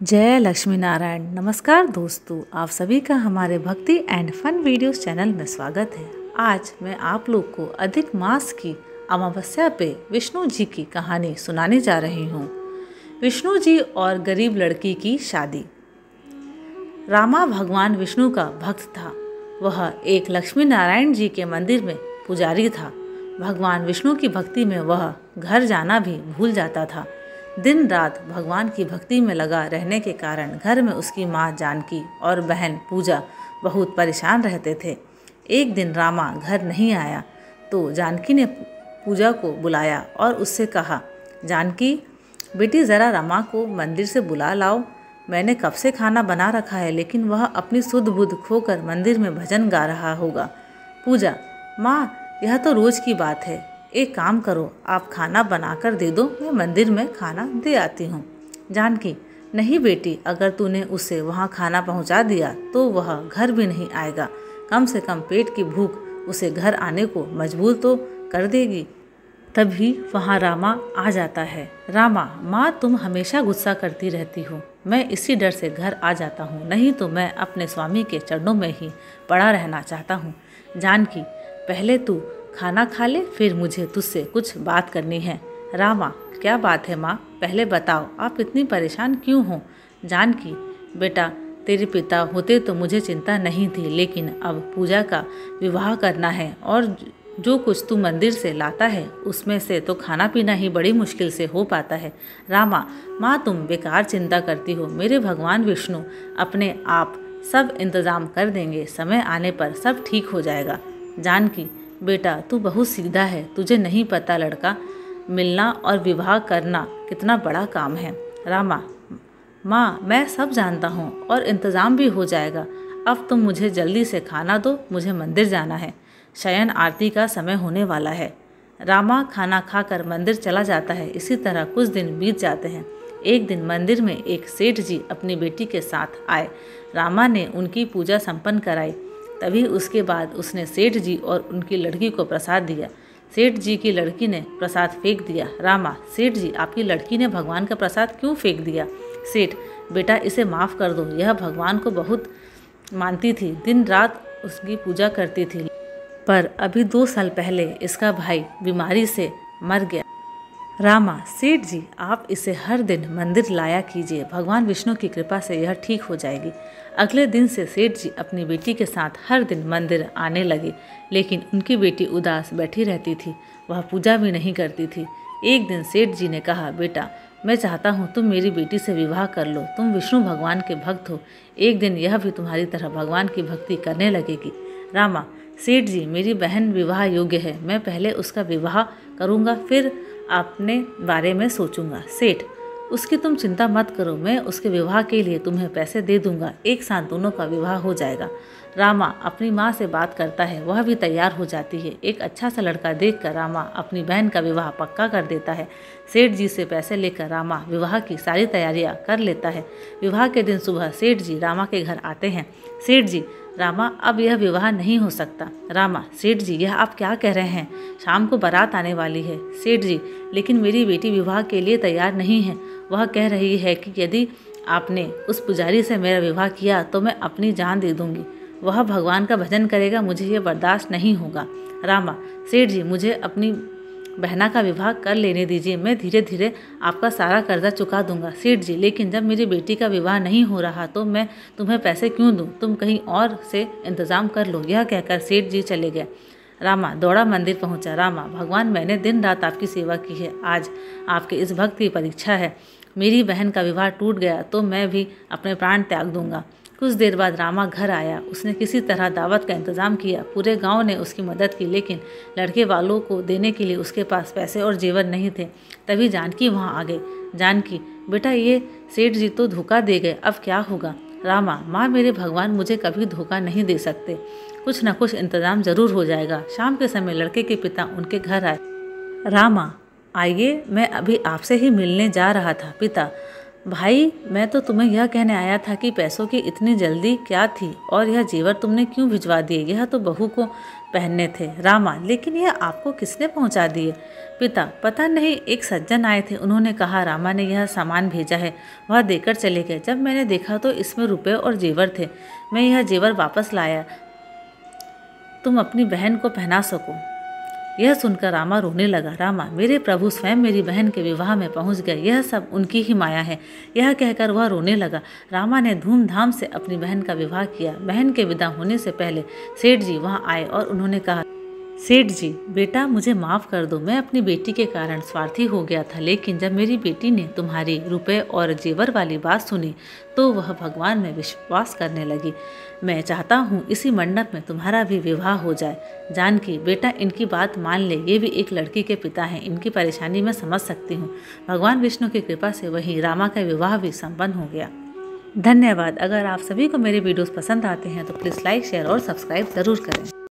जय लक्ष्मी नारायण। नमस्कार दोस्तों, आप सभी का हमारे भक्ति एंड फन वीडियोस चैनल में स्वागत है। आज मैं आप लोग को अधिक मास की अमावस्या पे विष्णु जी की कहानी सुनाने जा रही हूँ। विष्णु जी और गरीब लड़की की शादी। रामा भगवान विष्णु का भक्त था। वह एक लक्ष्मी नारायण जी के मंदिर में पुजारी था। भगवान विष्णु की भक्ति में वह घर जाना भी भूल जाता था। दिन रात भगवान की भक्ति में लगा रहने के कारण घर में उसकी माँ जानकी और बहन पूजा बहुत परेशान रहते थे। एक दिन रामा घर नहीं आया तो जानकी ने पूजा को बुलाया और उससे कहा, जानकी बेटी ज़रा रामा को मंदिर से बुला लाओ। मैंने कब से खाना बना रखा है लेकिन वह अपनी सुध बुध खोकर मंदिर में भजन गा रहा होगा। पूजा, माँ यह तो रोज़ की बात है, एक काम करो, आप खाना बनाकर दे दो, मैं मंदिर में खाना दे आती हूँ। जानकी, नहीं बेटी, अगर तूने उसे वहाँ खाना पहुँचा दिया तो वह घर भी नहीं आएगा। कम से कम पेट की भूख उसे घर आने को मजबूर तो कर देगी। तभी वहाँ रामा आ जाता है। रामा, माँ तुम हमेशा गुस्सा करती रहती हो, मैं इसी डर से घर आ जाता हूँ, नहीं तो मैं अपने स्वामी के चरणों में ही पड़ा रहना चाहता हूँ। जानकी, पहले तू खाना खा ले, फिर मुझे तुझसे कुछ बात करनी है। रामा, क्या बात है माँ, पहले बताओ, आप इतनी परेशान क्यों हो? जानकी, बेटा तेरे पिता होते तो मुझे चिंता नहीं थी, लेकिन अब पूजा का विवाह करना है और जो कुछ तू मंदिर से लाता है उसमें से तो खाना पीना ही बड़ी मुश्किल से हो पाता है। रामा, माँ तुम बेकार चिंता करती हो, मेरे भगवान विष्णु अपने आप सब इंतज़ाम कर देंगे, समय आने पर सब ठीक हो जाएगा। जानकी, बेटा तू बहुत सीधा है, तुझे नहीं पता लड़का मिलना और विवाह करना कितना बड़ा काम है। रामा, माँ मैं सब जानता हूँ और इंतज़ाम भी हो जाएगा, अब तुम मुझे जल्दी से खाना दो, मुझे मंदिर जाना है, शयन आरती का समय होने वाला है। रामा खाना खाकर मंदिर चला जाता है। इसी तरह कुछ दिन बीत जाते हैं। एक दिन मंदिर में एक सेठ जी अपनी बेटी के साथ आए। रामा ने उनकी पूजा संपन्न कराई। तभी उसके बाद उसने सेठ जी और उनकी लड़की को प्रसाद दिया। सेठ जी की लड़की ने प्रसाद फेंक दिया। रामा, सेठ जी आपकी लड़की ने भगवान का प्रसाद क्यों फेंक दिया? सेठ, बेटा इसे माफ़ कर दो, यह भगवान को बहुत मानती थी, दिन रात उसकी पूजा करती थी, पर अभी 2 साल पहले इसका भाई बीमारी से मर गया। रामा, सेठ जी आप इसे हर दिन मंदिर लाया कीजिए, भगवान विष्णु की कृपा से यह ठीक हो जाएगी। अगले दिन से सेठ जी अपनी बेटी के साथ हर दिन मंदिर आने लगे, लेकिन उनकी बेटी उदास बैठी रहती थी, वह पूजा भी नहीं करती थी। एक दिन सेठ जी ने कहा, बेटा मैं चाहता हूँ तुम मेरी बेटी से विवाह कर लो, तुम विष्णु भगवान के भक्त हो, एक दिन यह भी तुम्हारी तरह भगवान की भक्ति करने लगेगी। रामा, सेठ जी मेरी बहन विवाह योग्य है, मैं पहले उसका विवाह करूँगा, फिर अपने बारे में सोचूंगा। सेठ, उसकी तुम चिंता मत करो, मैं उसके विवाह के लिए तुम्हें पैसे दे दूंगा, एक साथ दोनों का विवाह हो जाएगा। रामा अपनी माँ से बात करता है, वह भी तैयार हो जाती है। एक अच्छा सा लड़का देखकर रामा अपनी बहन का विवाह पक्का कर देता है। सेठ जी से पैसे लेकर रामा विवाह की सारी तैयारियां कर लेता है। विवाह के दिन सुबह सेठ जी रामा के घर आते हैं। सेठ जी, रामा अब यह विवाह नहीं हो सकता। रामा, सेठ जी यह आप क्या कह रहे हैं, शाम को बारात आने वाली है। सेठ जी, लेकिन मेरी बेटी विवाह के लिए तैयार नहीं है, वह कह रही है कि यदि आपने उस पुजारी से मेरा विवाह किया तो मैं अपनी जान दे दूंगी, वह भगवान का भजन करेगा, मुझे ये बर्दाश्त नहीं होगा। रामा, सेठ जी मुझे अपनी बहना का विवाह कर लेने दीजिए, मैं धीरे धीरे आपका सारा कर्जा चुका दूंगा। सेठ जी, लेकिन जब मेरी बेटी का विवाह नहीं हो रहा तो मैं तुम्हें पैसे क्यों दूं, तुम कहीं और से इंतज़ाम कर लो। यह कहकर सेठ जी चले गए। रामा दौड़ा मंदिर पहुंचा। रामा, भगवान मैंने दिन रात आपकी सेवा की है, आज आपके इस भक्त की परीक्षा है, मेरी बहन का विवाह टूट गया तो मैं भी अपने प्राण त्याग दूंगा। कुछ देर बाद रामा घर आया। उसने किसी तरह दावत का इंतज़ाम किया। पूरे गांव ने उसकी मदद की, लेकिन लड़के वालों को देने के लिए उसके पास पैसे और जेवर नहीं थे। तभी जानकी वहां आ गई। जानकी, बेटा ये सेठ जी तो धोखा दे गए, अब क्या होगा? रामा, माँ मेरे भगवान मुझे कभी धोखा नहीं दे सकते, कुछ न कुछ इंतज़ाम ज़रूर हो जाएगा। शाम के समय लड़के के पिता उनके घर आए। रामा, आइए, मैं अभी आपसे ही मिलने जा रहा था। पिता, भाई, मैं तो तुम्हें यह कहने आया था कि पैसों की इतनी जल्दी क्या थी और यह जेवर तुमने क्यों भिजवा दिए? यह तो बहू को पहनने थे। रामा, लेकिन यह आपको किसने पहुंचा दिए? पिता, पता नहीं, एक सज्जन आए थे, उन्होंने कहा रामा ने यह सामान भेजा है, वह देकर चले गए। जब मैंने देखा तो इसमें रुपए और जेवर थे। मैं यह जेवर वापस लाया, तुम अपनी बहन को पहना सको। यह सुनकर रामा रोने लगा। रामा, मेरे प्रभु स्वयं मेरी बहन के विवाह में पहुंच गए, यह सब उनकी ही माया है। यह कहकर वह रोने लगा। रामा ने धूमधाम से अपनी बहन का विवाह किया। बहन के विदा होने से पहले सेठ जी वहां आए और उन्होंने कहा, सेठ जी, बेटा मुझे माफ़ कर दो, मैं अपनी बेटी के कारण स्वार्थी हो गया था, लेकिन जब मेरी बेटी ने तुम्हारी रुपए और जेवर वाली बात सुनी तो वह भगवान में विश्वास करने लगी। मैं चाहता हूँ इसी मंडप में तुम्हारा भी विवाह हो जाए। जानकी, बेटा इनकी बात मान ले, ये भी एक लड़की के पिता हैं, इनकी परेशानी मैं समझ सकती हूँ। भगवान विष्णु की कृपा से वहीं रामा का विवाह भी संपन्न हो गया। धन्यवाद। अगर आप सभी को मेरे वीडियोस पसंद आते हैं तो प्लीज़ लाइक, शेयर और सब्सक्राइब ज़रूर करें।